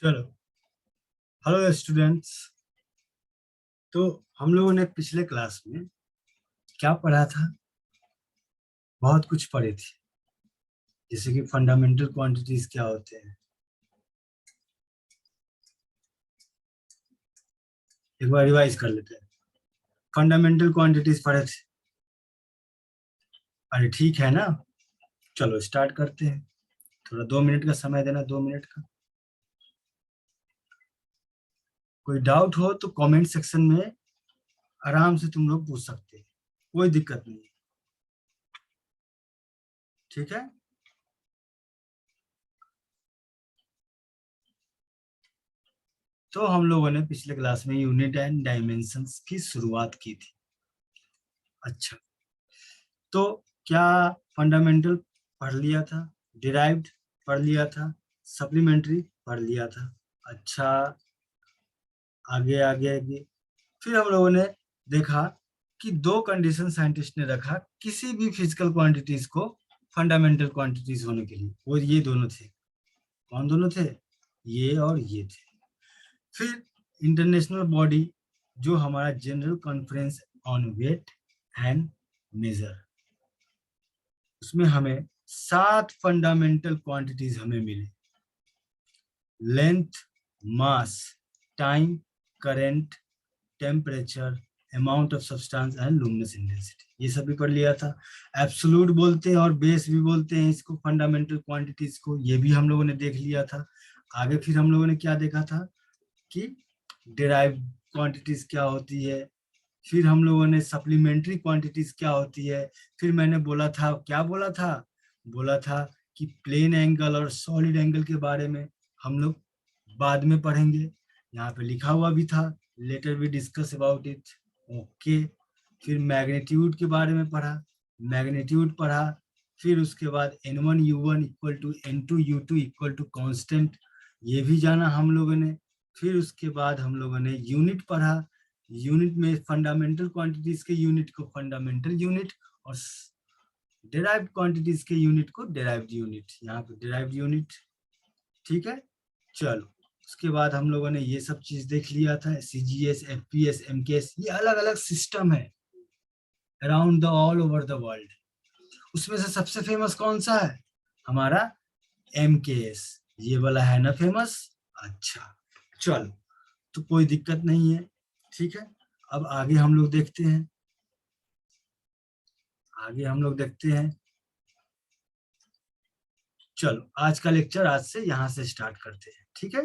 चलो, hello students. तो हम लोगों ने पिछले क्लास में क्या पढ़ा था? बहुत कुछ पढ़े थे, जैसे कि फंडामेंटल क्वांटिटीज क्या होते हैं। एक बार रिवाइज कर लेते हैं। फंडामेंटल क्वांटिटीज पढ़े थे। अरे ठीक है ना, चलो स्टार्ट करते हैं। थोड़ा 2 मिनट का समय देना, 2 मिनट का। कोई डाउट हो तो कमेंट सेक्शन में आराम से तुम लोग पूछ सकते हैं, कोई दिक्कत नहीं है। ठीक है, तो हम लोगों ने पिछले क्लास में यूनिट एंड डायमेंशंस की शुरुआत की थी। अच्छा, तो क्या फंडामेंटल पढ़ लिया था, डिराइव्ड पढ़ लिया था, सप्लीमेंट्री पढ़ लिया था? अच्छा, आगे आगे आगे फिर हम लोगों ने देखा कि दो कंडीशन साइंटिस्ट ने रखा किसी भी फिजिकल क्वांटिटीज को फंडामेंटल क्वांटिटीज होने के लिए, और ये दोनों थे। कौन दोनों थे? ये और ये थे। फिर इंटरनेशनल बॉडी, जो हमारा general conference on weight and measure, उसमें हमें 7 फंडामेंटल क्वांटिटीज हमें मिली। Length, mass, time, current, temperature, amount of substance and luminous intensity, ये सभी पढ़ लिया था। एब्सोल्यूट बोलते हैं और बेस भी बोलते हैं इसको, फंडामेंटल क्वांटिटीज को, ये भी हम लोगों ने देख लिया था। आगे फिर हम लोगों ने क्या देखा था कि डिराइव्ड क्वांटिटीज क्या होती है, फिर हम लोगों ने सप्लीमेंट्री क्वांटिटीज क्या होती है। फिर मैंने बोला था, क्या बोला था कि प्लेन एंगल और सॉलिड एंगल के बारे में हम लोग बाद में पढ़ेंगे। यहाँ पे लिखा हुआ भी था, later we discuss about it. Okay, फिर मैग्नीट्यूड के बारे में पढ़ा, मैग्नीट्यूड पढ़ा। फिर उसके बाद N1U1 equal to N2U2 equal to constant, ये भी जाना हम लोगों ने। फिर उसके बाद हम लोगों ने यूनिट पढ़ा, यूनिट में फंडामेंटल क्वांटिटीज के यूनिट को फंडामेंटल यूनिट, और डिराइव्ड क्वांटिटीज के यूनिट को डिराइव्ड यूनिट, यहाँ पे डिराइव्ड यूनिट। ठीक है, चलो उसके बाद हम लोगों ने ये सब चीज देख लिया था। CGS, FPS, MKS, ये अलग अलग सिस्टम है around the all over the world. उसमें से सबसे फेमस कौन सा है? हमारा MKS, ये वाला है ना फेमस। अच्छा, चलो, तो कोई दिक्कत नहीं है। ठीक है, अब आगे हम लोग देखते हैं, आगे हम लोग देखते हैं। चलो, आज का लेक्चर आज से यहां से स्टार्ट करते हैं। ठीक है,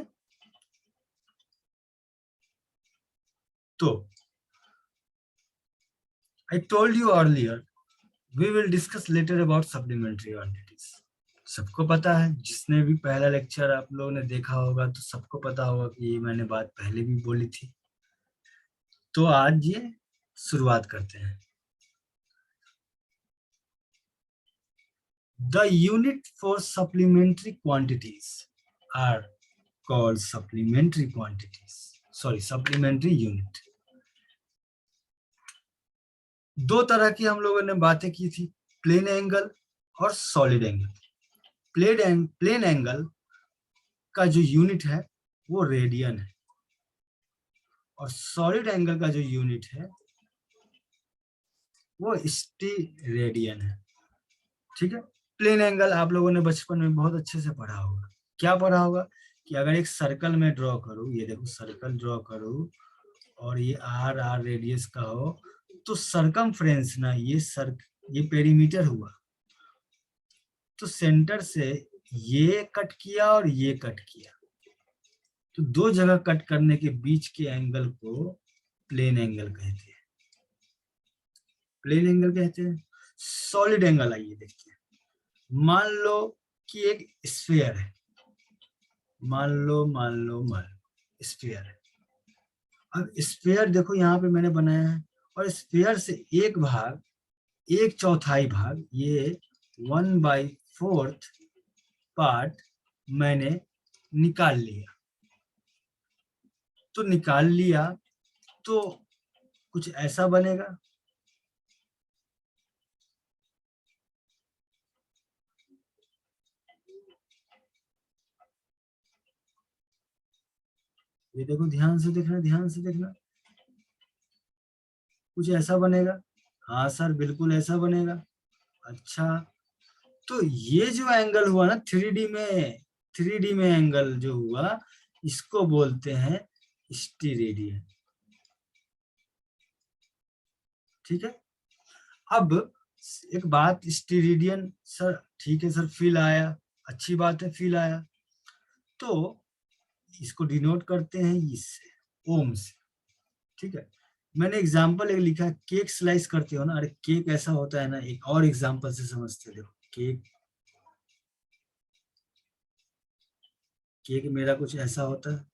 तो I told you earlier we will discuss later about supplementary quantities. सबको पता है, जिसने भी पहला लेक्चर आप लोगों ने देखा होगा तो सबको पता होगा कि ये मैंने बात पहले भी बोली थी। तो आज ये शुरुआत करते हैं। The unit for supplementary quantities are called supplementary quantities. Sorry, supplementary unit. दो तरह की हम लोगों ने बातें की थी, प्लेन एंगल और सॉलिड एंगल। प्लेन एंगल का जो यूनिट है वो रेडियन है, और सॉलिड एंगल का जो यूनिट है वो स्टीरेडियन है। ठीक है, प्लेन एंगल आप लोगों ने बचपन में बहुत अच्छे से पढ़ा होगा। क्या पढ़ा होगा कि अगर एक सर्कल में ड्रॉ करूँ, ये देखो सर्कल ड्रॉ करूँ, और ये R रेडियस का हो, तो सरकमफ्रेंस ना, ये पेरीमीटर हुआ, तो सेंटर से ये कट किया और ये कट किया, तो दो जगह कट करने के बीच के एंगल को प्लेन एंगल कहते हैं। प्लेन एंगल कहते हैं। सॉलिड एंगल आइए देखते हैं। मान लो कि एक स्फीयर है, मान लो स्फीयर है। अब स्फीयर देखो यहाँ पे मैंने बनाया है, और स्फीयर से एक भाग, एक चौथाई भाग, ये 1/4 पार्ट मैंने निकाल लिया। तो निकाल लिया तो कुछ ऐसा बनेगा। ये देखो, ध्यान से देखना, ध्यान से देखना, कुछ ऐसा बनेगा। हाँ सर, बिल्कुल ऐसा बनेगा। अच्छा, तो ये जो एंगल हुआ ना 3D में, 3D में एंगल जो हुआ, इसको बोलते हैं स्टीरेडियन। ठीक है। अब एक बात, स्टीरेडियन सर, ठीक है सर, फील आया, अच्छी बात है, फील आया, तो इसको डिनोट करते हैं इससे, ओम से। ठीक है। मैंने एग्जांपल एक लिखा है, केक स्लाइस करते हो ना, अरे केक ऐसा होता है ना, एक और एग्जांपल से समझते हो। केक, केक मेरा कुछ ऐसा होता है,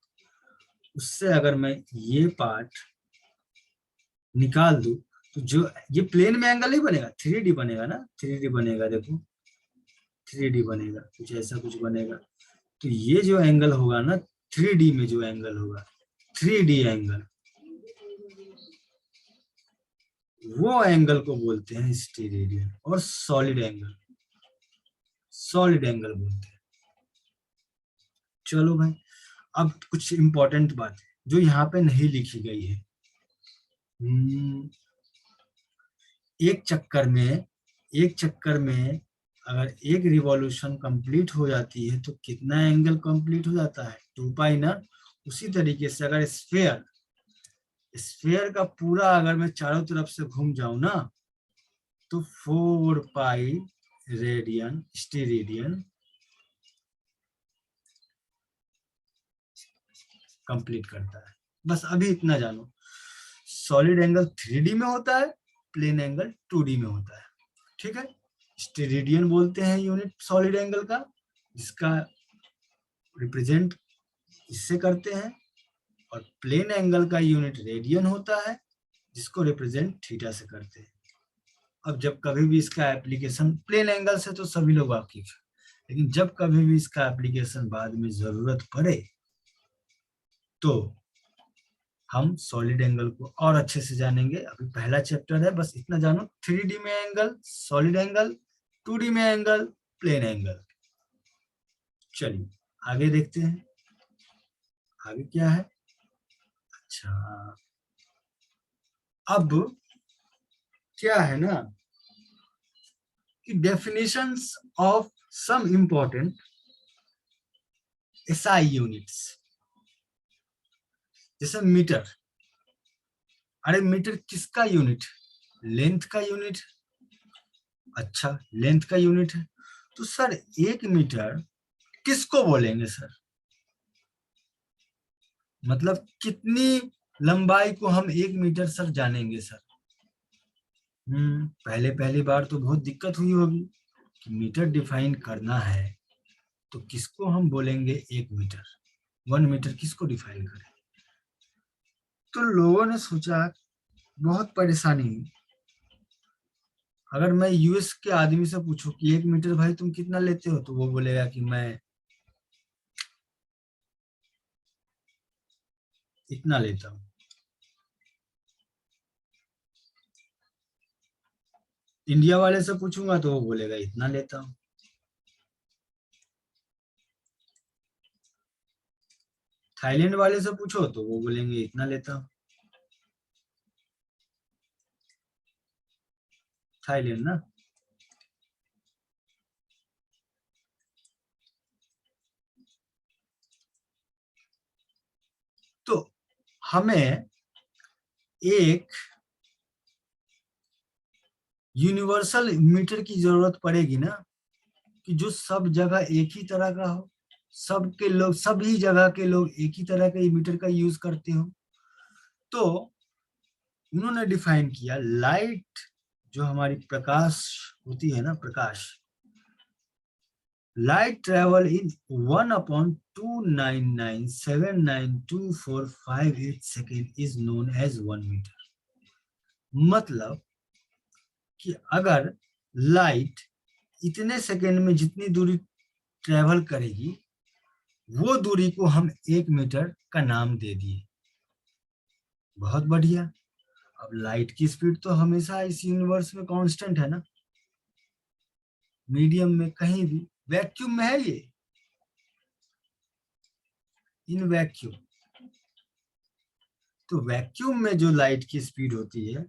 उससे अगर मैं ये पार्ट निकाल दूं, तो जो ये प्लेन में एंगल नहीं बनेगा, 3D बनेगा ना, 3D बनेगा, देखो 3D बनेगा, कुछ ऐसा कुछ बनेगा। तो ये जो एंगल होगा ना, 3D में जो एंगल होगा, 3D एंगल, वो एंगल को बोलते हैं स्टीरेडियन। और सॉलिड एंगल, सॉलिड एंगल बोलते हैं। चलो भाई, अब कुछ इंपॉर्टेंट बात है जो यहाँ पे नहीं लिखी गई है। एक चक्कर में, एक चक्कर में अगर एक रिवॉल्यूशन कंप्लीट हो जाती है तो कितना एंगल कंप्लीट हो जाता है, 2 पाई ना। उसी तरीके से अगर स्फेयर, स्फेयर का पूरा अगर मैं चारों तरफ से घूम जाऊं ना, तो 4 पाई रेडियन स्टीरेडियन कंप्लीट करता है। बस अभी इतना जानो, सॉलिड एंगल 3D में होता है, प्लेन एंगल 2D में होता है। ठीक है। स्टेरेडियन बोलते हैं यूनिट सॉलिड एंगल का, जिसका रिप्रेजेंट इससे करते हैं। और प्लेन एंगल का यूनिट रेडियन होता है, जिसको रिप्रेजेंट थीटा से करते हैं। अब जब कभी भी इसका एप्लीकेशन, प्लेन एंगल से तो सभी लोग वाकिफ हैं, लेकिन जब कभी भी इसका एप्लीकेशन बाद में जरूरत पड़े, तो हम सॉलिड एंगल को और अच्छे से जानेंगे। अभी पहला चैप्टर है, बस इतना जानो, 3D में एंगल सॉलिड एंगल, 2D में एंगल प्लेन एंगल। चलिए आगे देखते हैं, आगे क्या है। अच्छा, अब क्या है ना कि definitions of some important SI units, जैसे मीटर। अरे मीटर किसका यूनिट, लेंथ का यूनिट। अच्छा, लेंथ का यूनिट है, तो सर 1 मीटर किसको बोलेंगे सर, मतलब कितनी लंबाई को हम 1 मीटर सर जानेंगे सर। पहले पहली बार तो बहुत दिक्कत हुई होगी कि मीटर डिफाइन करना है तो किसको हम बोलेंगे 1 मीटर, 1 मीटर किसको डिफाइन करें। तो लोगों ने सोचा, बहुत परेशानी हुई। अगर मैं यूएस के आदमी से पूछूं कि 1 मीटर भाई तुम कितना लेते हो, तो वो बोलेगा कि मैं इतना लेता हूँ। इंडिया वाले से पूछूंगा तो वो बोलेगा इतना लेता हूँ। थाईलैंड वाले से पूछो तो वो बोलेंगे इतना लेता हूँ। थाईलैंड ना, तो हमें एक यूनिवर्सल मीटर की जरूरत पड़ेगी ना, कि जो सब जगह एक ही तरह का हो, सबके लोग, सभी जगह के लोग एक ही तरह के मीटर का यूज करते हो। तो उन्होंने डिफाइन किया, लाइट जो हमारी प्रकाश होती है ना, प्रकाश, light travel in 1/299,792,458 is known as 1 metre. मतलब कि अगर लाइट इतने सेकेंड में जितनी दूरी ट्रेवल करेगी, वो दूरी को हम 1 मीटर का नाम दे दिए। बहुत बढ़िया। अब लाइट की स्पीड तो हमेशा इस यूनिवर्स में कांस्टेंट है ना, मीडियम में कहीं भी, वैक्यूम में है ये, इन वैक्यूम, तो वैक्यूम में जो लाइट की स्पीड होती है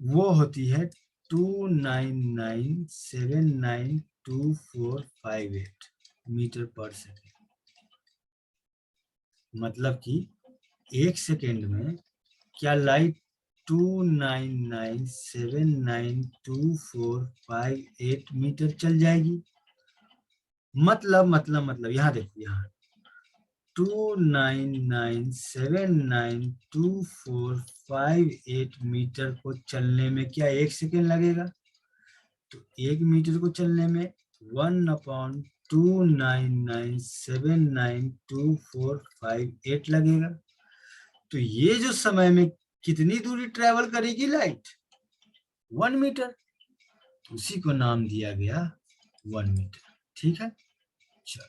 वो होती है 299792458 मीटर पर सेकेंड। मतलब कि एक सेकेंड में क्या लाइट 299792458 मीटर चल जाएगी? मतलब यहाँ देखो, यहाँ 299792458 मीटर को चलने में क्या एक सेकेंड लगेगा? तो एक मीटर को चलने में 1/299792458 लगेगा। तो ये जो समय में कितनी दूरी ट्रेवल करेगी लाइट? 1 मीटर। उसी को नाम दिया गया 1 मीटर। ठीक है, चलो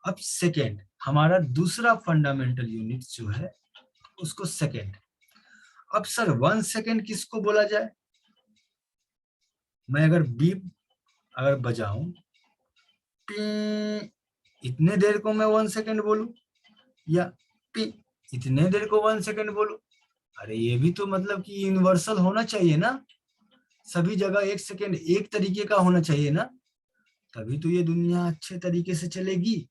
अब सेकेंड, हमारा दूसरा फंडामेंटल यूनिट जो है उसको सेकेंड। अब सर 1 सेकेंड किसको बोला जाए? मैं अगर बीप अगर बजाऊं, इतने देर को मैं 1 सेकेंड बोलूं, या पी इतने देर को 1 सेकेंड बोलूं? अरे ये भी तो मतलब कि यूनिवर्सल होना चाहिए ना, सभी जगह 1 सेकेंड एक तरीके का होना चाहिए ना, तभी तो ये दुनिया अच्छे तरीके से चलेगी।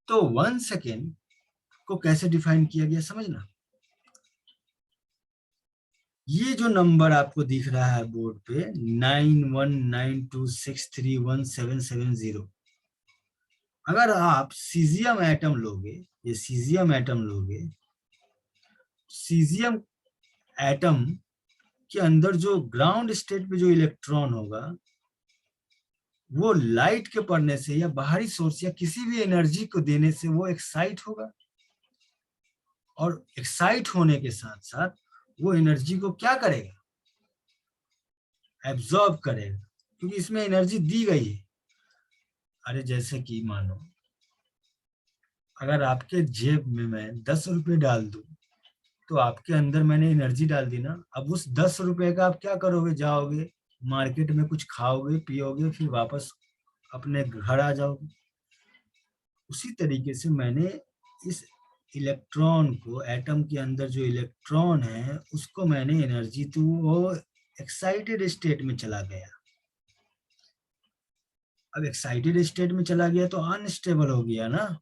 तो 1 सेकेंड को कैसे डिफाइन किया गया समझना। ये जो नंबर आपको दिख रहा है बोर्ड पे 9192631770, अगर आप सीजियम एटम लोगे, ये सीजियम एटम लोगे, सीजियम एटम के अंदर जो ग्राउंड स्टेट पे जो इलेक्ट्रॉन होगा वो लाइट के पड़ने से या बाहरी सोर्स या किसी भी एनर्जी को देने से वो एक्साइट होगा, और एक्साइट होने के साथ साथ वो एनर्जी को क्या करेगा? एब्जॉर्ब करेगा, क्योंकि इसमें एनर्जी दी गई है। अरे जैसे कि मानो अगर आपके जेब में मैं 10 रुपए डाल दूं, तो आपके अंदर मैंने एनर्जी डाल दी ना। अब उस 10 रुपए का आप क्या करोगे? जाओगे मार्केट में कुछ खाओगे पियोगे, फिर वापस अपने घर आ जाओगे। उसी तरीके से मैंने इस इलेक्ट्रॉन को, एटम के अंदर जो इलेक्ट्रॉन है उसको मैंने एनर्जी, तो वो एक्साइटेड स्टेट में चला गया। अब एक्साइटेड स्टेट में चला गया तो अनस्टेबल हो गया ना।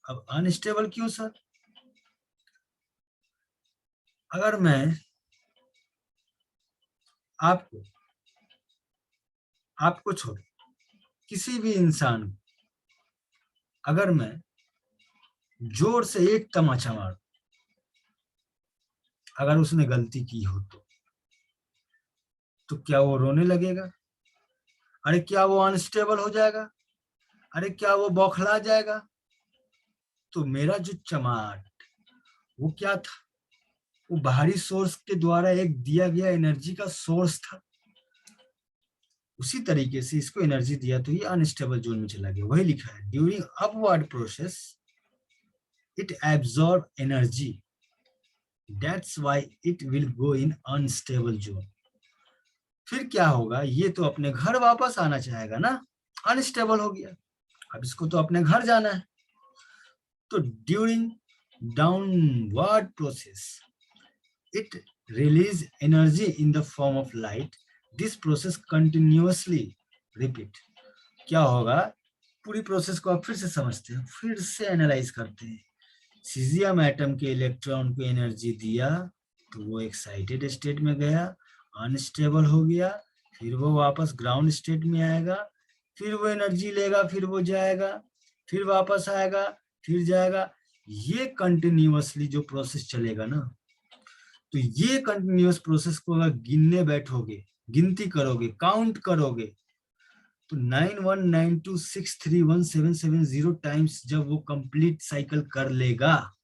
अब अनस्टेबल क्यों सर? अगर मैं आपको आपको छोड़ किसी भी इंसान को अगर मैं जोर से एक तमाचा मारूं, अगर उसने गलती की हो तो क्या वो रोने लगेगा? अरे क्या वो अनस्टेबल हो जाएगा? अरे क्या वो बौखला जाएगा? तो मेरा जो चमाट वो क्या था? वो बाहरी सोर्स के द्वारा एक दिया गया एनर्जी का सोर्स था। उसी तरीके से इसको एनर्जी दिया तो ये अनस्टेबल जोन में चला गया। वही लिखा है, during upward process it absorb energy, that's why it will go in unstable zone. फिर क्या होगा? ये तो अपने घर वापस आना चाहेगा ना, अनस्टेबल हो गया, अब इसको तो अपने घर जाना है। तो during downward process it release energy in the form of light. This process continuously repeat. क्या होगा? पूरी प्रोसेस को आप फिर से समझते हैं, फिर से एनालाइज करते हैं। सीजियम एटम के इलेक्ट्रॉन को एनर्जी दिया तो वो एक्साइटेड स्टेट में गया, अनस्टेबल हो गया, फिर वो वापस ग्राउंड स्टेट में आएगा, फिर वो एनर्जी लेगा, फिर वो जाएगा, फिर वापस आएगा, फिर जाएगा। ये कंटिन्यूअसली जो प्रोसेस चलेगा ना, तो ये कंटिन्यूअस प्रोसेस को अगर गिनने बैठोगे, गिनती करोगे, काउंट करोगे, तो 9192631770 टाइम्स जब वो कंप्लीट साइकिल कर लेगा,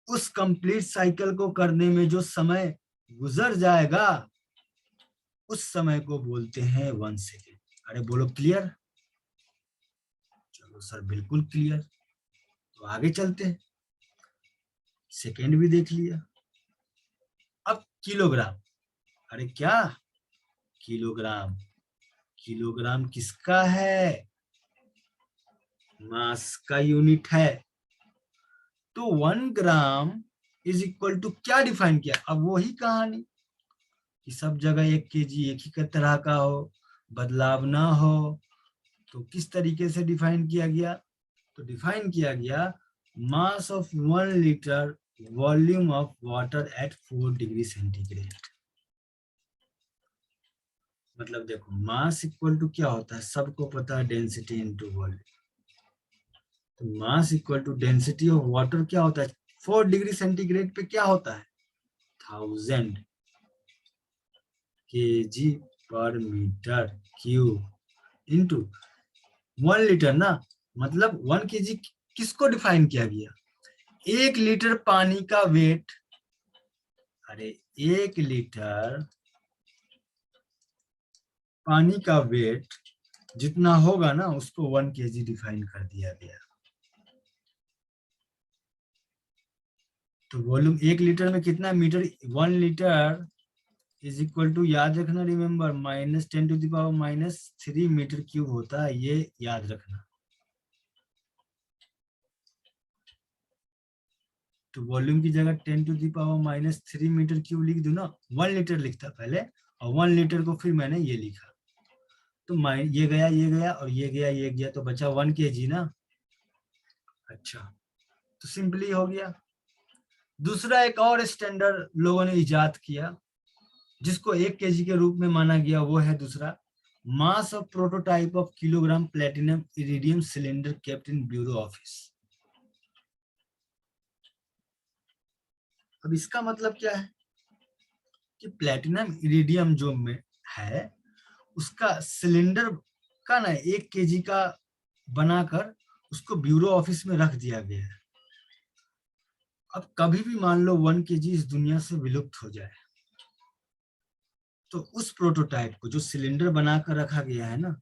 उस कंप्लीट साइकिल को करने में जो समय गुजर जाएगा उस समय को बोलते हैं 1 सेकेंड। अरे बोलो क्लियर? चलो सर बिल्कुल क्लियर। तो आगे चलते हैं, सेकेंड भी देख लिया, अब किलोग्राम। अरे क्या किलोग्राम? किलोग्राम किसका है? मास का यूनिट है। तो 1 ग्राम इज इक्वल टू क्या डिफाइन किया, अब वही कहानी कि सब जगह 1 केजी एक ही तरह का हो, बदलाव ना हो। तो किस तरीके से डिफाइन किया गया, तो डिफाइन किया गया mass of 1 litre volume of water at 4 degree centigrade. मतलब देखो मास इक्वल टू क्या होता है, सबको पता है डेंसिटी इनटू वॉल्यूम। तो mass equal to density of water क्या होता है, 4 डिग्री सेंटीग्रेड पे क्या होता है, 1000 kg पर मीटर क्यूब इंटू 1 लीटर ना, मतलब 1 kg किसको डिफाइन किया गया, 1 लीटर पानी का वेट, अरे 1 लीटर पानी का वेट जितना होगा ना उसको 1 kg डिफाइन कर दिया गया। तो वॉल्यूम 1 लीटर में कितना metre, 1 litre is equal to, याद रखना, रिमेम्बर -10⁻³ मीटर क्यूब होता है, ये याद रखना। तो वॉल्यूम की जगह 10⁻³ मीटर क्यूब लिख दो ना, 1 लीटर लिखता पहले और 1 लीटर को फिर मैंने ये लिखा, तो ये गया और ये गया तो बचा 1 kg ना। अच्छा, तो सिंपली हो गया। दूसरा एक और स्टैंडर्ड लोगों ने इजाद किया जिसको 1 kg के रूप में माना गया, वो है दूसरा mass of prototype of kilogram platinum iridium cylinder kept in bureau office. अब इसका मतलब क्या है कि प्लेटिनम इरिडियम जो में है उसका सिलेंडर का ना 1 kg का बनाकर उसको ब्यूरो ऑफिस में रख दिया गया है। अब कभी भी मान लो 1 kg इस दुनिया से विलुप्त हो जाए तो उस प्रोटोटाइप को जो सिलेंडर बनाकर रखा गया है ना,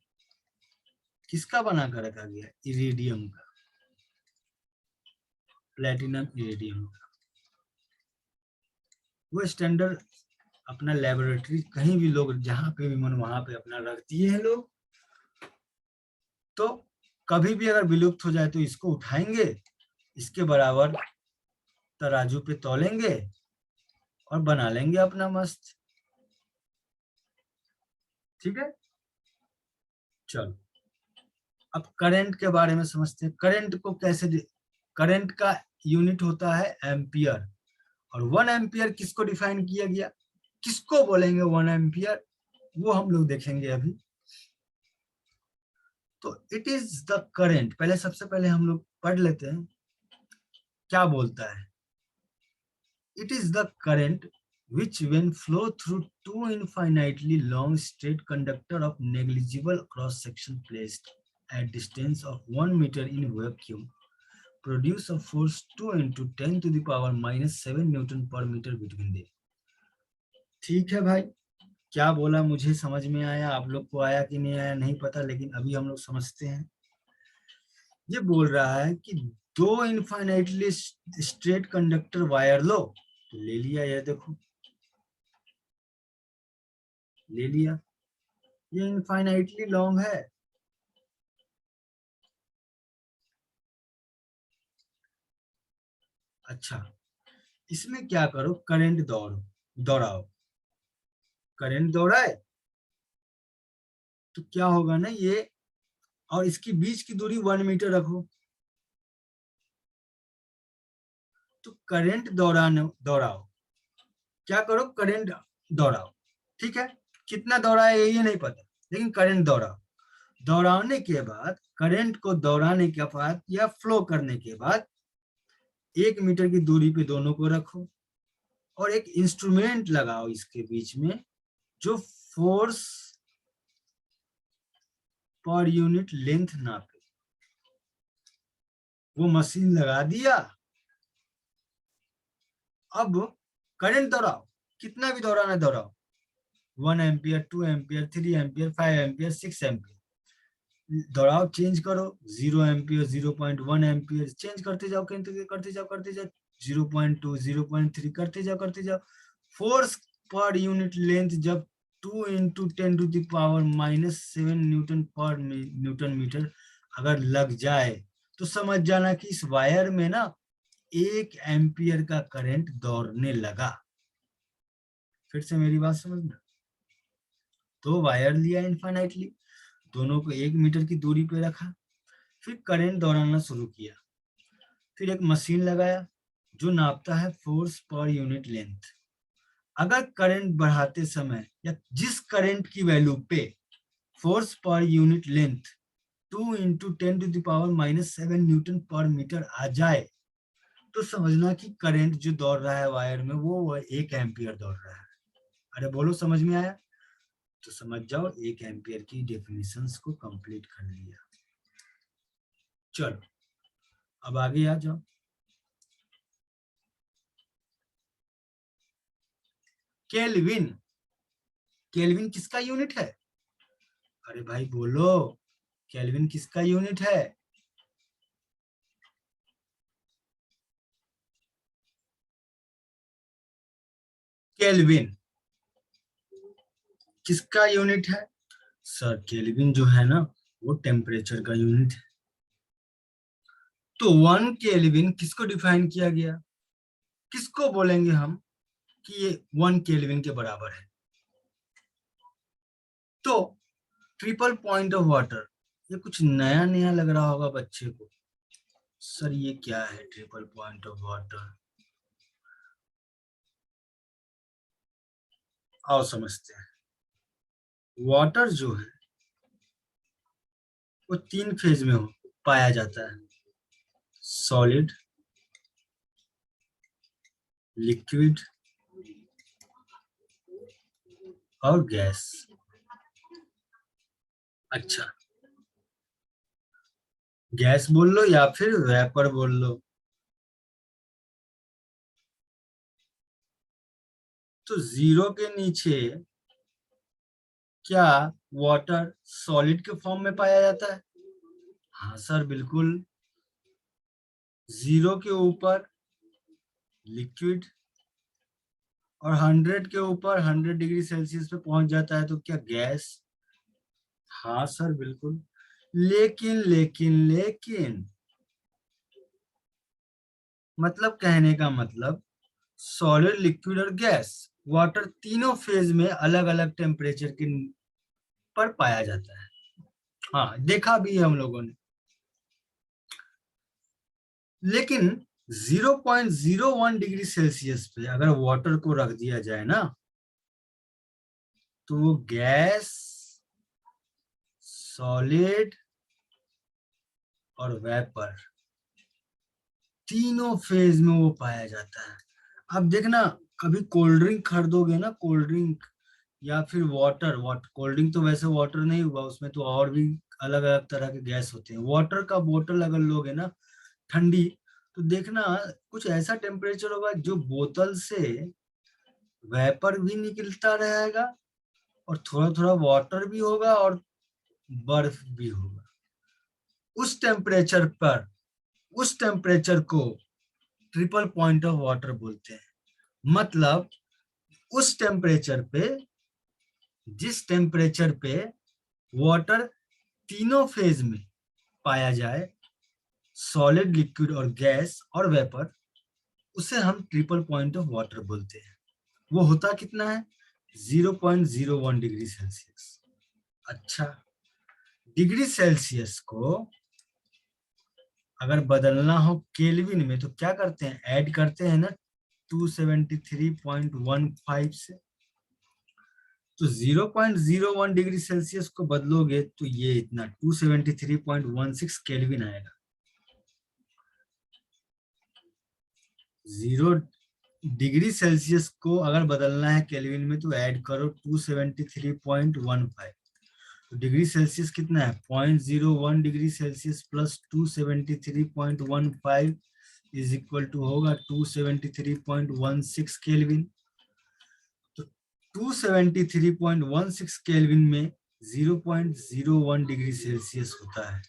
किसका बनाकर रखा गया, इरिडियम का, प्लेटिनम इरिडियम का। वो स्टैंडर्ड अपना लेबोरेटरी कहीं भी लोग जहां पे भी मन वहां पे अपना रख दिए हैं लोग, तो कभी भी अगर विलुप्त हो जाए तो इसको उठाएंगे, इसके बराबर तराजू पे तौलेंगे और बना लेंगे अपना मस्त। ठीक है, चलो अब करंट के बारे में समझते हैं। करंट को कैसे, करंट का यूनिट होता है एम्पियर, और 1 एम्पियर किसको डिफाइन किया गया, किसको बोलेंगे 1 एम्पियर, वो हम लोग देखेंगे अभी। तो इट इज द करंट, पहले सबसे पहले हम लोग पढ़ लेते हैं क्या बोलता है। It is the current which when flow through two infinitely long straight conductor of negligible cross section placed at distance of 1 meter in vacuum produce a force 2 into 10 to the power -7 Newton per meter between them। ठीक है भाई, क्या बोला मुझे समझ में आया, आप लोग को आया कि नहीं आया नहीं पता, लेकिन अभी हम लोग समझते हैं। ये बोल रहा है कि 2 इनफाइनाइटली स्ट्रेट कंडक्टर वायर लो, तो ले लिया, ये देखो ले लिया, ये इनफाइनाइटली लॉन्ग है। अच्छा, इसमें क्या करो, करंट दौड़ाओ, करंट दौड़ाए तो क्या होगा ना ये, और इसकी बीच की दूरी 1 मीटर रखो, तो करंट दौड़ाओ, क्या करो, करंट दौड़ाओ। ठीक है, कितना दौड़ाए ये नहीं पता, लेकिन करंट दौड़ाओ। दौड़ाने के बाद, करंट को दौड़ाने के बाद या फ्लो करने के बाद 1 मीटर की दूरी पे दोनों को रखो और एक इंस्ट्रूमेंट लगाओ इसके बीच में जो फोर्स पर यूनिट लेंथ नापे। वो मशीन लगा दिया, अब करंट दौड़ाओ, कितना भी दौड़ाना दौड़ाओ, 1 ampere 2 ampere 3 ampere 5 ampere 6 ampere दौड़ाओ, चेंज करो, 0 एम्पियर 0.1 एम्पियर चेंज करते जाओ, करते जाओ 0.2 0.3 करते जाओ। फोर्स पर यूनिट लेंथ जब 2 into 10 to the power -7 Newton पर न्यूटन मीटर अगर लग जाए तो समझ जाना कि इस वायर में ना 1 एम्पियर का करंट दौड़ने लगा। फिर से मेरी बात समझना, तो वायर लिया इनफाइनाइटली, दोनों को 1 मीटर की दूरी पे रखा, फिर करंट दौड़ाना शुरू किया, फिर एक मशीन लगाया जो नापता है फोर्स पर यूनिट लेंथ। अगर करंट बढ़ाते समय या जिस करंट की वैल्यू पे force per unit length 2 × 10⁻⁻7 Newton पर मीटर आ जाए, तो समझना कि करंट जो दौड़ रहा है वायर में वो 1 एम्पियर दौड़ रहा है। अरे बोलो, समझ में आया? तो समझ जाओ 1 एम्पियर की डेफिनेशंस को कंप्लीट कर लिया। चलो अब आगे आ जाओ। केल्विन, केल्विन किसका यूनिट है? अरे भाई बोलो, केल्विन किसका यूनिट है? केल्विन किसका यूनिट है? सर केल्विन जो है ना वो टेम्परेचर का यूनिट है। तो 1 केल्विन किसको डिफाइन किया गया? किसको बोलेंगे हम कि ये 1 केल्विन के बराबर है? तो ट्रिपल पॉइंट ऑफ वाटर, ये कुछ नया नया लग रहा होगा बच्चे को। सर ये क्या है ट्रिपल पॉइंट ऑफ वाटर? आओ समझते हैं। वाटर जो है वो 3 फेज में पाया जाता है, सॉलिड, लिक्विड और गैस। अच्छा, गैस बोल लो या फिर वेपर बोल लो। तो 0 के नीचे क्या वाटर सॉलिड के फॉर्म में पाया जाता है? हाँ सर बिल्कुल। 0 के ऊपर लिक्विड और 100 के ऊपर 100 डिग्री सेल्सियस पे पहुंच जाता है तो क्या गैस? हाँ सर बिल्कुल। लेकिन लेकिन लेकिन मतलब कहने का मतलब सॉलिड, लिक्विड और गैस, वाटर तीनों फेज में अलग अलग टेम्परेचर के पर पाया जाता है। हाँ देखा भी है हम लोगों ने। लेकिन 0.01 डिग्री सेल्सियस पे अगर वाटर को रख दिया जाए ना, तो वो गैस, सॉलिड और वेपर तीनों फेज में वो पाया जाता है। अब देखना, कभी कोल्ड ड्रिंक खरीदोगे ना, कोल्ड ड्रिंक या फिर वाटर, कोल्ड ड्रिंक तो वैसे वाटर नहीं हुआ, उसमें तो और भी अलग अलग तरह के गैस होते हैं। वाटर का बोतल अगर लोगे ना ठंडी, तो देखना कुछ ऐसा टेम्परेचर होगा जो बोतल से वेपर भी निकलता रहेगा और थोड़ा थोड़ा वाटर भी होगा और बर्फ भी होगा। उस टेम्परेचर पर, उस टेम्परेचर को ट्रिपल पॉइंट ऑफ वाटर बोलते हैं। मतलब उस टेम्परेचर पे, जिस टेम्परेचर पे वाटर तीनों फेज में पाया जाए, सॉलिड, लिक्विड और गैस और वेपर, उसे हम ट्रिपल पॉइंट ऑफ वाटर बोलते हैं। वो होता कितना है? 0.01 डिग्री सेल्सियस। अच्छा, डिग्री सेल्सियस को अगर बदलना हो केल्विन में तो क्या करते हैं? ऐड करते हैं ना 273.15 से। तो 0.01 डिग्री सेल्सियस को बदलोगे तो ये इतना 273.16 केल्विन आएगा। 0 डिग्री सेल्सियस को अगर बदलना है केल्विन में तो ऐड करो 273.15। तो डिग्री सेल्सियस कितना है? 0.01 degree Celsius plus 273.15 is equal to होगा 273.16 केल्विन। तो 273.16 केल्विन में 0.01 डिग्री सेल्सियस होता है।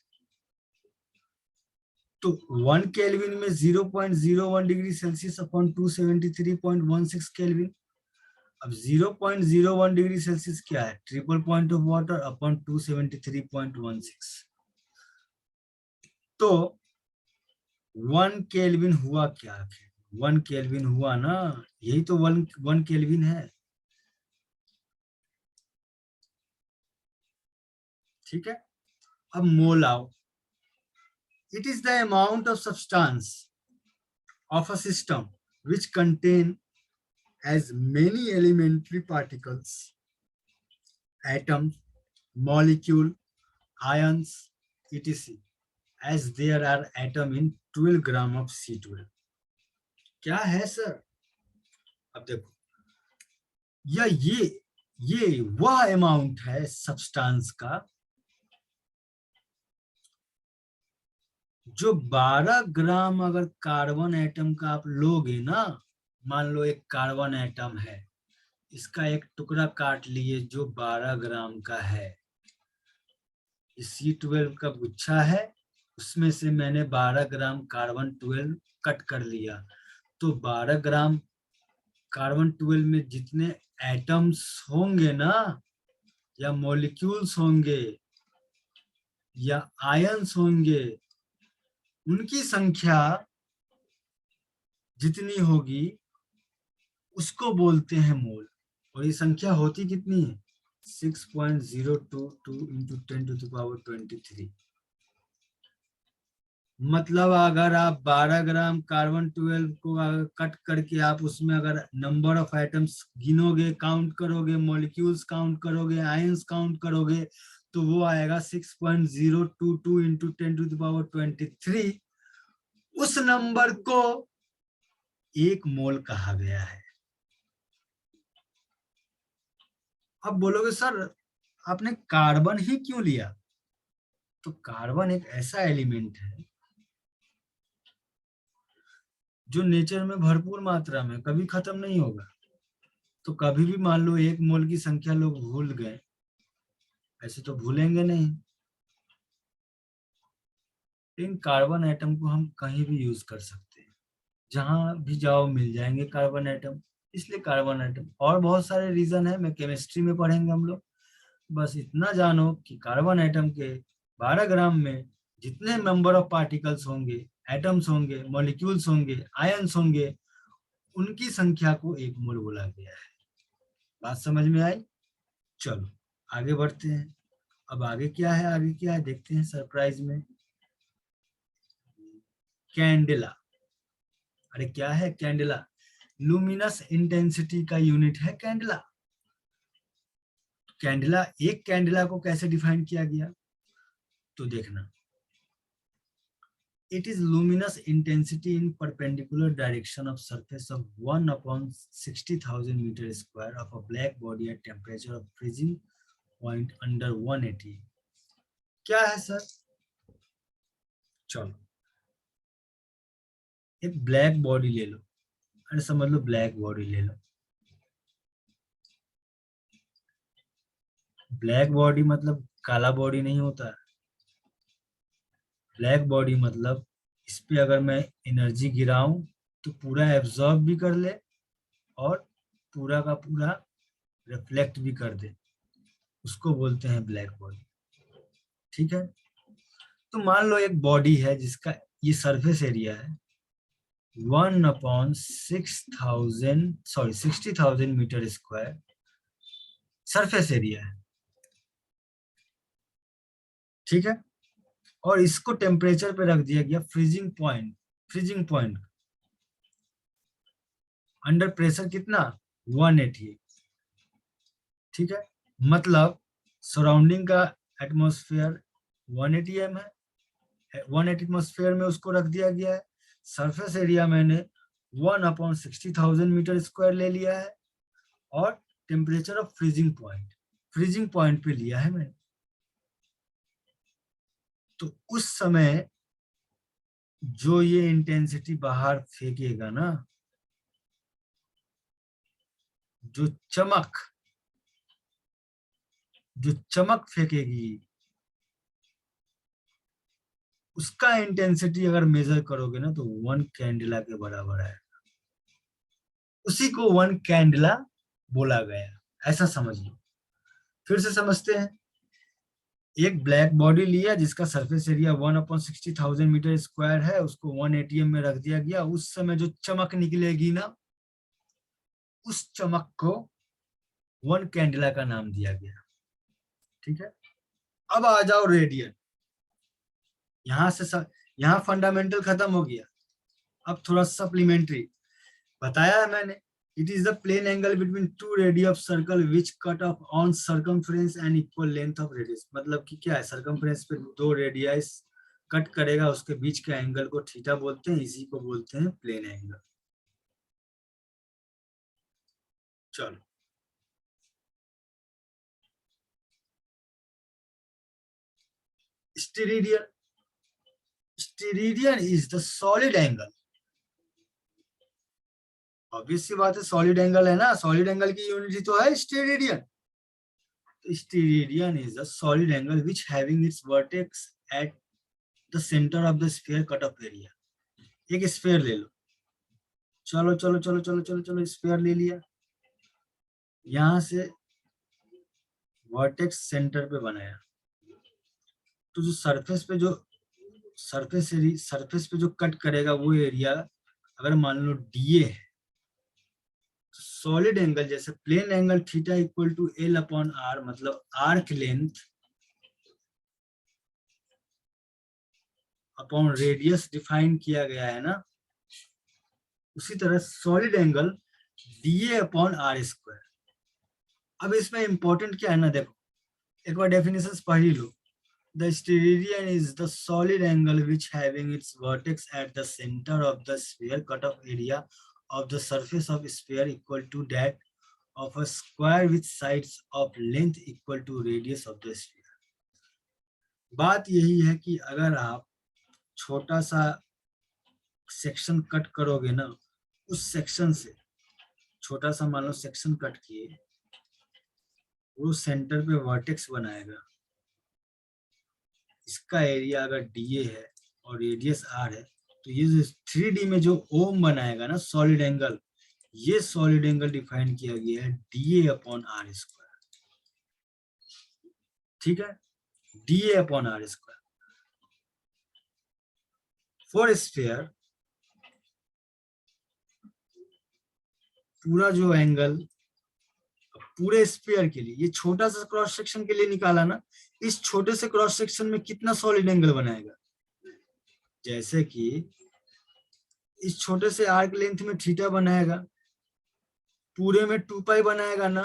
तो 1 केल्विन में 0.01 डिग्री सेल्सियस अपॉन 273.16 केल्विन। अब 0.01 डिग्री सेल्सियस क्या है? Triple point of water upon 273.16। तो 1 केल्विन हुआ क्या आखिर? 1 केल्विन हुआ ना, यही तो 1 केल्विन है। ठीक है, अब मोल आओ। It is the amount of substance of a system which contain as many elementary particles, atoms, molecule, ions, etc. as there are atom in 12 gram of C12. क्या है सर? अब देखो, या ये वह अमाउंट है सब्सटेंस का जो 12 ग्राम अगर कार्बन एटम का आप लोगे ना, मान लो एक कार्बन एटम है, इसका एक टुकड़ा काट लिए जो 12 ग्राम का है, C12 का गुच्छा है, उसमें से मैंने 12 ग्राम कार्बन 12 कट कर लिया, तो 12 ग्राम कार्बन 12 में जितने एटम्स होंगे ना, या मॉलिक्यूल्स होंगे, या आयंस होंगे, उनकी संख्या जितनी होगी उसको बोलते हैं मोल। और ये संख्या होती कितनी है? 6.022 इंटू 10⁻23। मतलब अगर आप 12 ग्राम कार्बन 12 को कट करके आप उसमें अगर नंबर ऑफ आइटम्स गिनोगे, काउंट करोगे, मॉलिक्यूल्स काउंट करोगे, आयंस काउंट करोगे, तो वो आएगा 6.022 इंटू 10⁻23। उस नंबर को एक मोल कहा गया है। अब बोलोगे सर आपने कार्बन ही क्यों लिया? तो कार्बन एक ऐसा एलिमेंट है जो नेचर में भरपूर मात्रा में कभी खत्म नहीं होगा। तो कभी भी मान लो 1 मोल की संख्या लोग भूल गए, ऐसे तो भूलेंगे नहीं। इन कार्बन एटम को हम कहीं भी यूज कर सकते हैं, जहां भी जाओ मिल जाएंगे कार्बन एटम, इसलिए कार्बन एटम। और बहुत सारे रीजन है, मैं केमिस्ट्री में पढ़ेंगे हम लोग। बस इतना जानो कि कार्बन एटम के 12 ग्राम में जितने नंबर ऑफ पार्टिकल्स होंगे, एटम्स होंगे, मॉलिक्यूल्स होंगे, आयंस होंगे, उनकी संख्या को एक मोल बोला गया है। बात समझ में आई? चलो आगे बढ़ते हैं। अब आगे क्या है, आगे क्या है देखते हैं सरप्राइज में। कैंडेला। अरे क्या है कैंडेला? लुमिनस इंटेंसिटी का यूनिट है कैंडेला। कैंडेला, एक कैंडेला को कैसे डिफाइन किया गया तो देखना, it is luminous intensity in perpendicular direction of surface of 1/60,000 meter square of a black body at temperature of freezing point under 180। क्या है सर? चलो एक ब्लैक बॉडी ले लो, अरे समझ लो ब्लैक बॉडी ले लो। ब्लैक बॉडी मतलब काला बॉडी नहीं होता। ब्लैक बॉडी मतलब इस पे अगर मैं एनर्जी गिराऊं तो पूरा एब्जॉर्ब भी कर ले और पूरा का पूरा रिफ्लेक्ट भी कर दे, उसको बोलते हैं ब्लैक बॉडी। ठीक है, तो मान लो एक बॉडी है जिसका ये सरफेस एरिया है 60,000 मीटर स्क्वायर सरफेस एरिया है। ठीक है, और इसको टेम्परेचर पे रख दिया गया freezing point. Freezing point under pressure कितना? 180। ठीक है, मतलब सराउंडिंग का एटमॉस्फेयर 180 m है, 180 एटमॉस्फेयर में उसको रख दिया गया है। सरफेस एरिया मैंने 1/60,000 मीटर स्क्वायर ले लिया है, और टेम्परेचर ऑफ फ्रीजिंग पॉइंट पे लिया है मैंने। तो उस समय जो ये इंटेंसिटी बाहर फेंकेगा ना, जो चमक फेंकेगी, उसका इंटेंसिटी अगर मेजर करोगे ना तो 1 कैंडेला के बराबर है। उसी को 1 कैंडेला बोला गया, ऐसा समझ लो। फिर से समझते हैं। एक ब्लैक बॉडी लिया जिसका सरफेस एरिया 1/60,000 मीटर स्क्वायर है, उसको 1 ATM में रख दिया गया। उस समय जो चमक निकलेगी ना, उस चमक को 1 कैंडेला का नाम दिया गया। ठीक है, अब आ जाओ रेडियन। यहां से यहाँ फंडामेंटल खत्म हो गया, अब थोड़ा सप्लीमेंट्री बताया है मैंने। It is the plane angle between two radius of circle which cut off on circumference and equal length of radius. मतलब कि क्या है, सर्कमफ्रेंस पे दो रेडियस कट करेगा, उसके बीच के एंगल को थीटा बोलते हैं, इसी को बोलते हैं प्लेन एंगल। चलो, steradian. Steradian is the solid angle. Obvious सी बात है, सॉलिड एंगल है ना, सॉलिड एंगल की यूनिट ही तो है steradian. Steradian is a solid angle which having its vertex at the center of the sphere cut off area। एक स्फीयर ले लो, चलो चलो चलो चलो चलो चलो, स्फीयर ले लिया, यहां से वर्टेक्स सेंटर पे बनाया, तो जो सरफेस पे जो कट करेगा वो एरिया अगर मान लो डीए है, सॉलिड एंगल जैसे plane angle theta equal to l upon r, मतलब arc length upon radius define किया गया है ना, उसी तरह solid angle d A upon r square. अब इसमें इंपॉर्टेंट क्या है ना, देखो एक बार डेफिनेशन पढ़ ही लो। The steradian is the solid angle which having its vertex at the center of the sphere cut off area of the surface of sphere equal to that of a square with sides of length equal to radius of the sphere। बात यही है कि अगर आप छोटा सा section cut करोगे ना, उस सेक्शन से छोटा सा मान लो सेक्शन कट किए, वो सेंटर पे वर्टेक्स बनाएगा, इसका एरिया अगर डीए है और रेडियस आर है, तो ये जो 3D में जो ओम बनाएगा ना सॉलिड एंगल, ये सॉलिड एंगल डिफाइन किया गया है डीए अपॉन आर स्क्वायर। ठीक है, d A upon r square for sphere. पूरा जो एंगल पूरे स्फीयर के लिए, ये छोटा सा क्रॉस सेक्शन के लिए निकाला ना, इस छोटे से क्रॉस सेक्शन में कितना सॉलिड एंगल बनाएगा, जैसे कि इस छोटे से आर्क लेंथ में थीटा बनाएगा, पूरे में 2 पाई बनाएगा ना,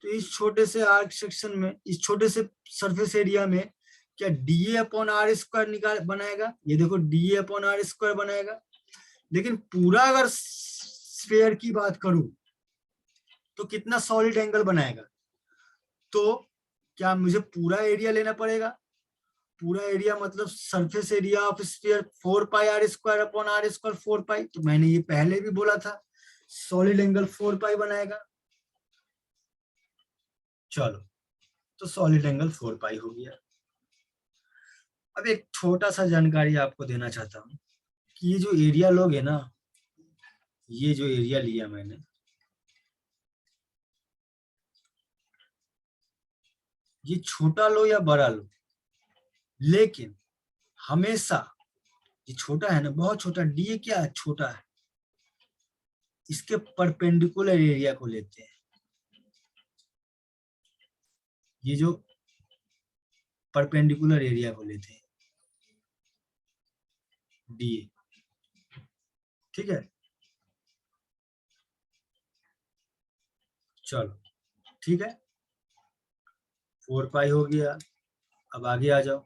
तो इस छोटे से आर्क सेक्शन में, इस छोटे से सरफेस एरिया में क्या डीए अपॉन आर स्क्वायर निकाल बनाएगा, ये देखो डीए अपॉन आर स्क्वायर बनाएगा। लेकिन पूरा अगर स्फीयर की बात करूं तो कितना सॉलिड एंगल बनाएगा, तो क्या मुझे पूरा एरिया लेना पड़ेगा, पूरा एरिया मतलब surface area of sphere 4 pi r square upon r square 4 pi. तो मैंने ये पहले भी बोला था, सॉलिड एंगल 4 पाई बनाएगा। चलो, तो सॉलिड एंगल 4 पाई हो गया। अब एक छोटा सा जानकारी आपको देना चाहता हूँ कि ये जो एरिया लोगे ना, ये जो एरिया लिया मैंने, ये छोटा लो या बड़ा लो, लेकिन हमेशा ये छोटा है ना, बहुत छोटा, डी क्या है, छोटा है, इसके परपेंडिकुलर एरिया को लेते हैं। ये जो परपेंडिकुलर एरिया को लेते हैं डी। ठीक है, चलो ठीक है, 4 पाई हो गया। अब आगे आ जाओ,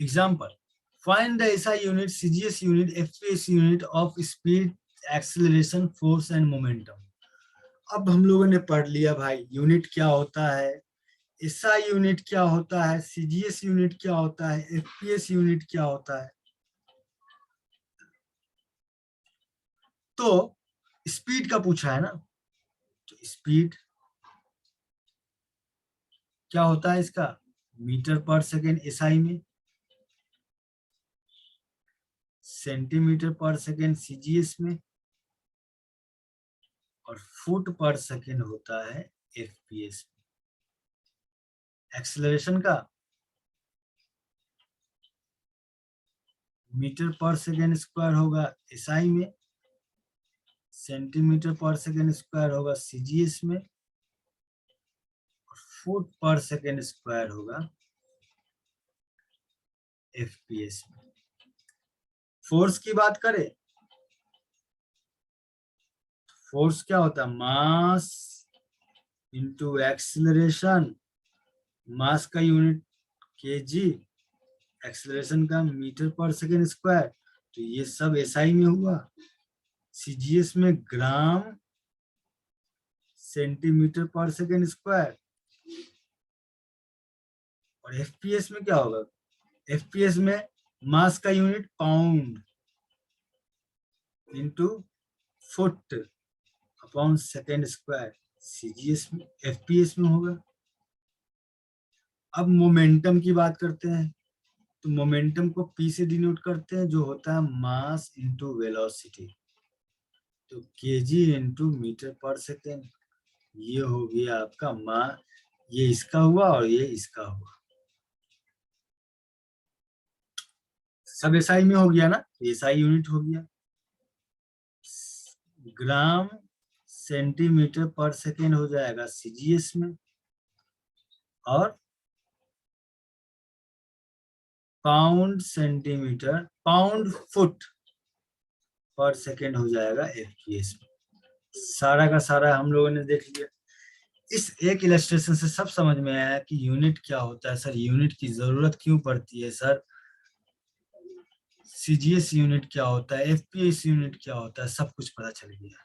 example, find the SI unit, CGS unit, FPS unit of speed, acceleration, force and momentum. अब हम लोगों ने पढ़ लिया भाई यूनिट क्या होता है, एसआई यूनिट क्या होता है, सीजीएस यूनिट क्या होता है, एफपीएस यूनिट क्या होता है। तो स्पीड का पूछा है ना, तो स्पीड क्या होता है इसका, मीटर पर सेकेंड एसआई में। सेंटीमीटर पर सेकेंड सीजीएस में, और फुट पर सेकेंड होता है एफपीएस में। एक्सेलरेशन का मीटर पर सेकेंड स्क्वायर होगा एसआई में, सेंटीमीटर पर सेकेंड स्क्वायर होगा सीजीएस में, और फुट पर सेकेंड स्क्वायर होगा एफपीएस में। फोर्स की बात करें, फोर्स क्या होता है? मास इंटू एक्सेलरेशन, मास का यूनिट केजी, एक्सेलरेशन का मीटर पर सेकेंड स्क्वायर, तो ये सब एसआई में हुआ। सीजीएस में ग्राम सेंटीमीटर पर सेकेंड स्क्वायर, और एफपीएस में क्या होगा? एफपीएस में मास का unit pound into foot upon second square, CGS में एफपीएस में होगा। अब मोमेंटम की बात करते हैं, तो मोमेंटम को पी से डिनोट करते हैं, जो होता है मास इंटू वेलोसिटी, तो केजी इंटू मीटर पर सेकेंड। ये हो गया आपका मास, ये इसका हुआ और ये इसका हुआ, सब एसआई में हो गया ना, एसआई यूनिट हो गया। ग्राम सेंटीमीटर पर सेकेंड हो जाएगा सीजीएस में, और पाउंड सेंटीमीटर, पाउंड फुट पर सेकेंड हो जाएगा एफपीएस में। सारा का सारा हम लोगों ने देख लिया। इस एक इलस्ट्रेशन से सब समझ में आया कि यूनिट क्या होता है सर, यूनिट की जरूरत क्यों पड़ती है सर, सीजीएस यूनिट क्या होता है, एफपीएस यूनिट क्या होता है, सब कुछ पता चल गया।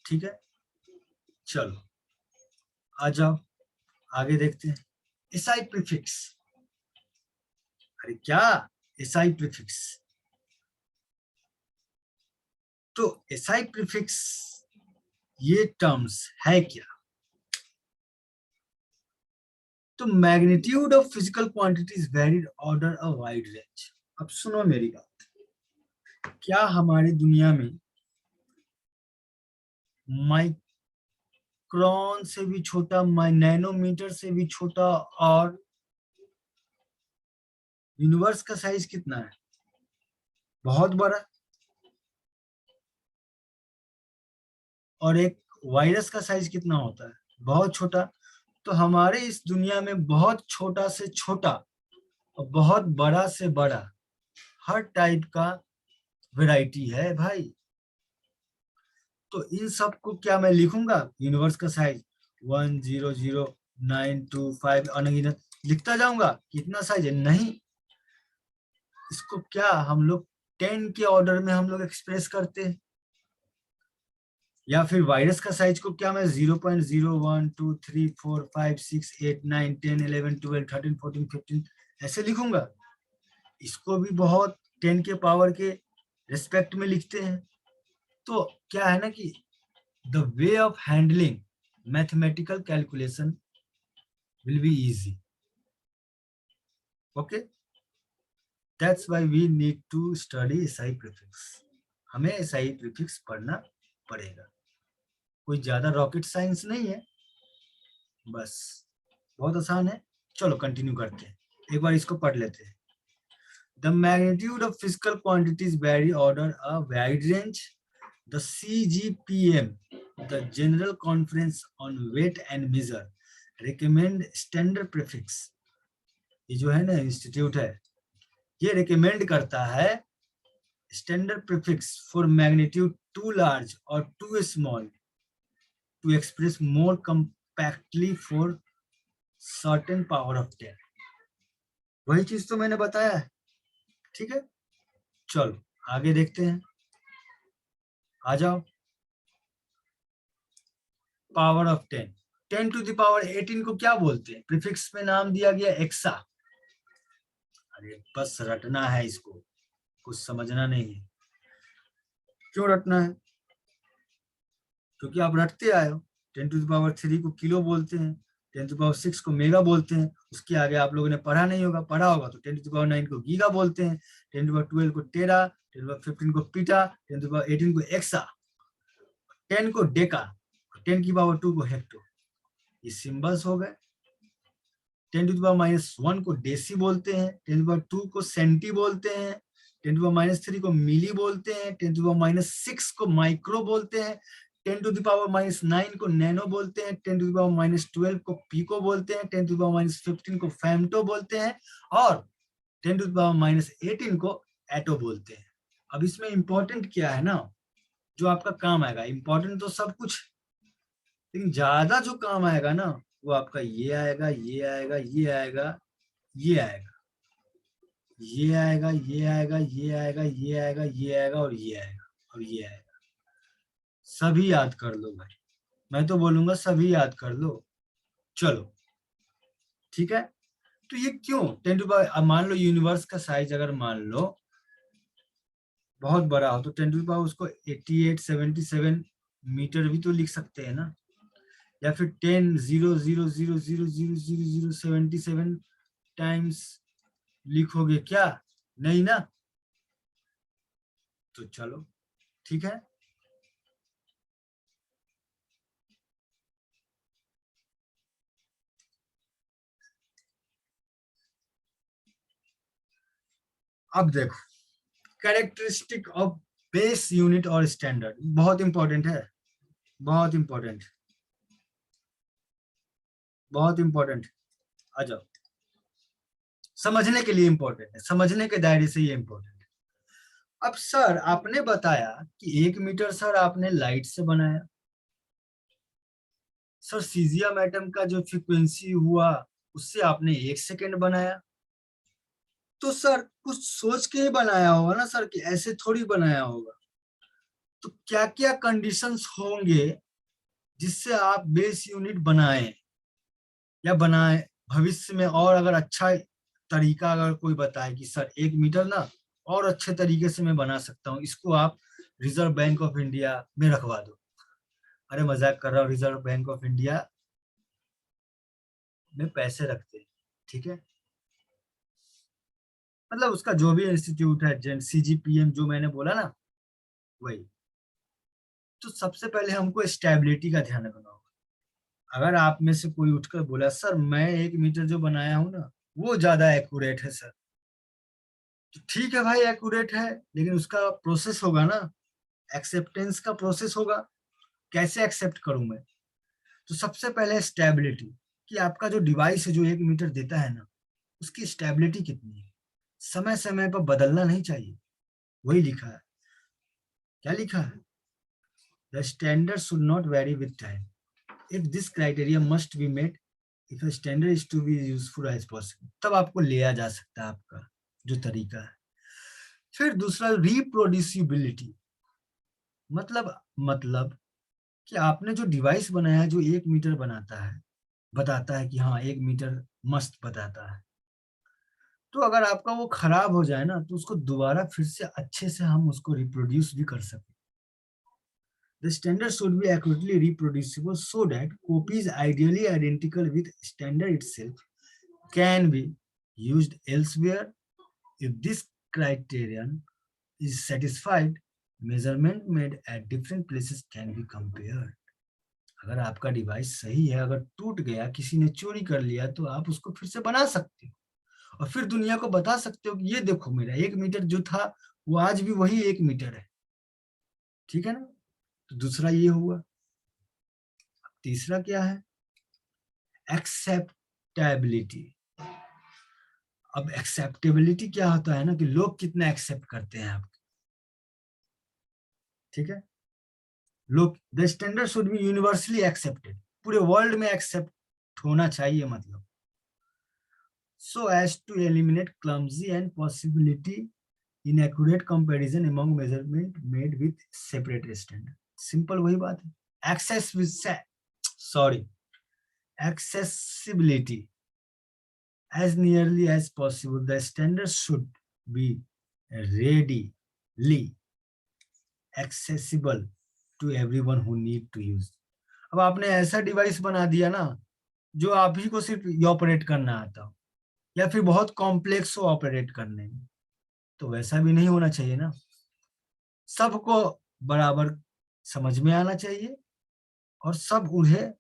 ठीक है, चलो आ जाओ आगे देखते हैं। एसआई प्रीफिक्स, अरे क्या एसआई प्रीफिक्स? तो एसआई प्रीफिक्स ये टर्म्स है क्या? तो magnitude of physical quantities varied order a wide range. अब सुनो मेरी बात, क्या हमारी दुनिया में माइक्रोन से भी छोटा, नैनोमीटर से भी छोटा, और यूनिवर्स का साइज कितना है? बहुत बड़ा। और एक वायरस का साइज कितना होता है? बहुत छोटा। तो हमारे इस दुनिया में बहुत छोटा से छोटा और बहुत बड़ा से बड़ा हर टाइप का वैरायटी है भाई। तो इन सब को क्या मैं लिखूंगा? यूनिवर्स का साइज 1000925 अनगिनत लिखता जाऊंगा? कितना साइज है? नहीं, इसको क्या हम लोग 10 के ऑर्डर में हम लोग एक्सप्रेस करते हैं। या फिर वायरस का साइज को क्या मैं 0.0123456789101112131415 ऐसे लिखूंगा? इसको भी बहुत 10 के पावर के रिस्पेक्ट में लिखते हैं। तो क्या है ना कि the way of handling mathematical calculation will be easy. Okay, that's why we need to study SI prefix. हमें एसआई प्रीफिक्स पढ़ना पड़ेगा, कोई ज्यादा रॉकेट साइंस नहीं है, बस बहुत आसान है। चलो कंटिन्यू करते हैं, एक बार इसको पढ़ लेते हैं। The magnitude of physical quantities vary order a wide range. The CGPM, the General Conference on Weight and Measure, recommend standard prefix. ये जो है ना इंस्टीट्यूट है, ये रिकमेंड करता है standard prefix for magnitude too large और too small to express more compactly for certain power of 10। वही चीज तो मैंने बताया है। ठीक है, चलो आगे देखते हैं, आ जाओ। Power of 10, 10 to the power 18 को क्या बोलते हैं? प्रीफिक्स में नाम दिया गया एक्सा। अरे बस रटना है इसको, कुछ समझना नहीं है। क्यों रटना है? क्योंकि आप रटते आए हो। 10 टू द पावर 3 को किलो बोलते हैं, 10⁶ को मेगा बोलते हैं। उसके आगे आप लोगों ने पढ़ा नहीं होगा, पढ़ा होगा तो 10⁹ को गीगा बोलते हैं, 10⁻12 को टेरा, 10⁻15 को पीटा, 10⁻18 को एक्सा, 10 को डेका, 10⁻2 को हेक्टो। ये सिंबल्स हो गए। 10⁻⁻1 को डेसी बोलते हैं, 10⁻2 को सेंटी बोलते हैं, 10⁻³ को मिली बोलते हैं, 10⁻6 को माइक्रो बोलते हैं, 10⁻⁻9 को नैनो बोलते हैं, 10⁻12 को पीको बोलते हैं, 10⁻15 को फेम्टो बोलते हैं, और 10⁻18 को एटो बोलते हैं। अब इसमें इंपॉर्टेंट क्या है ना, जो आपका काम आएगा, इंपॉर्टेंट तो सब कुछ, लेकिन ज्यादा जो काम आएगा ना वो आपका ये आएगा, ये आएगा, ये आएगा, ये आएगा, ये आएगा, ये आएगा, ये आएगा, ये आएगा, ये आएगा, और ये आएगा, और ये आएगा। सभी याद कर लो भाई, मैं तो बोलूंगा सभी याद कर लो। चलो ठीक है। तो ये क्यों 10⁻, अब मान लो यूनिवर्स का साइज अगर मान लो बहुत बड़ा हो तो 10⁻, उसको 8877 मीटर भी तो लिख सकते हैं ना, या फिर 10,000,000,000,077 टाइम्स लिखोगे क्या? नहीं ना। तो चलो ठीक है। अब देखो, कैरेक्टरिस्टिक ऑफ बेस यूनिट और स्टैंडर्ड बहुत इंपॉर्टेंट है, बहुत इंपॉर्टेंट, बहुत इंपॉर्टेंट। आ जाओ, समझने के लिए इंपॉर्टेंट है, समझने के दायरे से ये इंपॉर्टेंट है। अब सर आपने बताया कि 1 मीटर सर आपने लाइट से बनाया, सर सीजियम एटम का जो फ्रीक्वेंसी हुआ उससे आपने 1 सेकेंड बनाया, तो सर कुछ सोच के ही बनाया होगा ना सर, कि ऐसे थोड़ी बनाया होगा। तो क्या क्या कंडीशंस होंगे जिससे आप बेस यूनिट बनाए या बनाए भविष्य में, और अगर अच्छा तरीका अगर कोई बताए कि सर 1 मीटर ना और अच्छे तरीके से मैं बना सकता हूँ, इसको आप रिजर्व बैंक ऑफ इंडिया में रखवा दो। अरे मजाक कर रहा हूँ, रिजर्व बैंक ऑफ इंडिया में पैसे रखते हैं, ठीक है, मतलब उसका जो भी इंस्टीट्यूट है, CGPM जो मैंने बोला ना वही। तो सबसे पहले हमको स्टेबिलिटी का ध्यान रखना होगा। अगर आप में से कोई उठकर बोला सर मैं 1 मीटर जो बनाया हूं ना वो ज्यादा एक्यूरेट है सर, तो ठीक है भाई, एक्यूरेट है, लेकिन उसका प्रोसेस होगा ना, एक्सेप्टेंस का प्रोसेस होगा। कैसे एक्सेप्ट करूं मैं? तो सबसे पहले स्टेबिलिटी, कि आपका जो डिवाइस है जो 1 मीटर देता है ना उसकी स्टेबिलिटी कितनी है, समय समय पर बदलना नहीं चाहिए। वही लिखा है, क्या लिखा है? The standard should not very with time, if this criteria must be met, if a standard is to be useful as possible, तब आपको लिया जा सकता है आपका जो तरीका है। फिर दूसरा रिप्रोड्यूसिबिलिटी, मतलब कि आपने जो डिवाइस बनाया है जो 1 मीटर बनाता है, बताता है कि हाँ 1 मीटर मस्त बताता है, तो अगर आपका वो खराब हो जाए ना तो उसको दोबारा फिर से अच्छे से हम उसको रिप्रोड्यूस भी कर सकें। The standard should be accurately reproducible so that copies ideally identical with standard itself can be used elsewhere. If this criterion is satisfied, measurement made at different places can be compared. अगर आपका device सही है, अगर टूट गया, किसी ने चोरी कर लिया, तो आप उसको फिर से बना सकते हो और फिर दुनिया को बता सकते हो कि ये देखो मेरा 1 मीटर जो था वो आज भी वही 1 मीटर है। ठीक है ना। तो दूसरा ये हुआ। तीसरा क्या है? एक्सेप्टेबिलिटी। अब एक्सेप्टेबिलिटी क्या होता है ना, कि लोग कितना एक्सेप्ट करते हैं आपके, ठीक है। लोग, the standard should be universally accepted, पूरे वर्ल्ड में एक्सेप्ट होना चाहिए, मतलब so as to eliminate clumsy and possibility inaccurate comparison among measurement made with separate standard। Simple वही बात है। accessibility, as nearly as possible the standard should be readily accessible to everyone who need to use। अब आपने ऐसा device बना दिया ना जो आप ही को सिर्फ ऑपरेट करना आता हो, या फिर बहुत कॉम्प्लेक्स हो ऑपरेट करने में, तो वैसा भी नहीं होना चाहिए ना। सबको बराबर समझ में आना चाहिए और सब उन्हें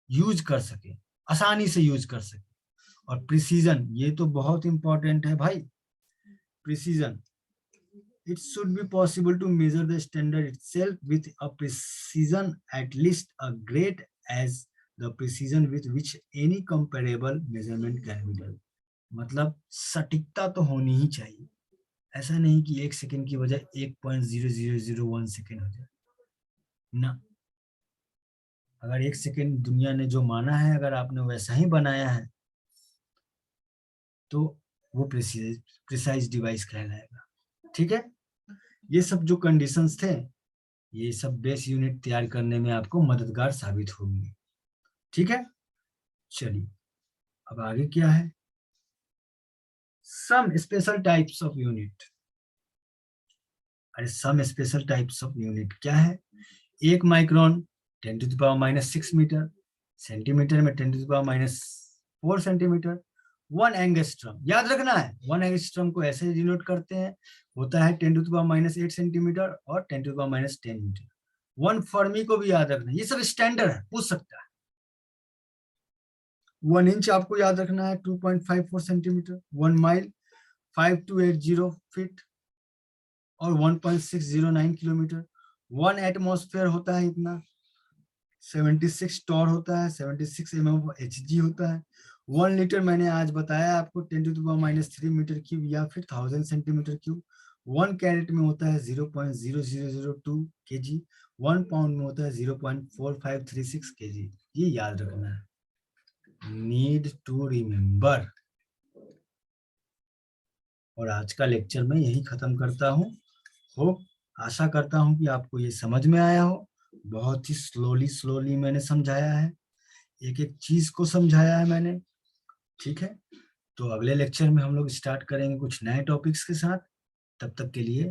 यूज कर सके, आसानी से यूज कर सके। और प्रिसीजन, ये तो बहुत इंपॉर्टेंट है भाई। Precision, it should be possible to measure the standard itself with a precision at least as great as the precision with which any comparable measurement can be done। मतलब सटीकता तो होनी ही चाहिए, ऐसा नहीं कि 1 सेकंड की बजाय 1.0001 सेकंड हो जाए ना। अगर 1 सेकंड दुनिया ने जो माना है, अगर आपने वैसा ही बनाया है, तो वो प्रिसाइज डिवाइस कहलाएगा। ठीक है, ये सब जो कंडीशंस थे, ये सब बेस यूनिट तैयार करने में आपको मददगार साबित होंगे। ठीक है, चलिए अब आगे क्या है, some special types of unit. अरे some special types of unit क्या है? 1 माइक्रोन 10⁻⁻6 मीटर, सेंटीमीटर में 10⁻⁻4 सेंटीमीटर। 1 एंगस्ट्रम, याद रखना है, 1 एंगस्ट्रम को ऐसे डिनोट करते हैं, होता है 10⁻⁸ सेंटीमीटर और 10⁻⁻10 मीटर। 1 फर्मी को भी याद रखना, ये सब स्टैंडर्ड है, पूछ सकता है। 1 इंच आपको याद रखना है 2.54 सेंटीमीटर। 1 माइल 5280 फीट और 1.609 किलोमीटर। 1 एटमॉस्फेयर होता है इतना, 76 टॉर होता है, 76 mmHg होता है। 1 लीटर मैंने आज बताया आपको 10⁻³ मीटर क्यूब या फिर 1000 सेंटीमीटर क्यूब। 1 कैरेट में होता है 0.0002 kg। 1 पाउंड में होता है 0.4536 kg। ये याद रखना है, नीड टू रिमेम्बर। और आज का लेक्चर मैं यही खत्म करता हूँ। होप, आशा करता हूँ कि आपको ये समझ में आया हो। बहुत ही स्लोली मैंने समझाया है, एक एक चीज को समझाया है मैंने। ठीक है, तो अगले लेक्चर में हम लोग स्टार्ट करेंगे कुछ नए टॉपिक्स के साथ। तब तक के लिए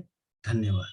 धन्यवाद।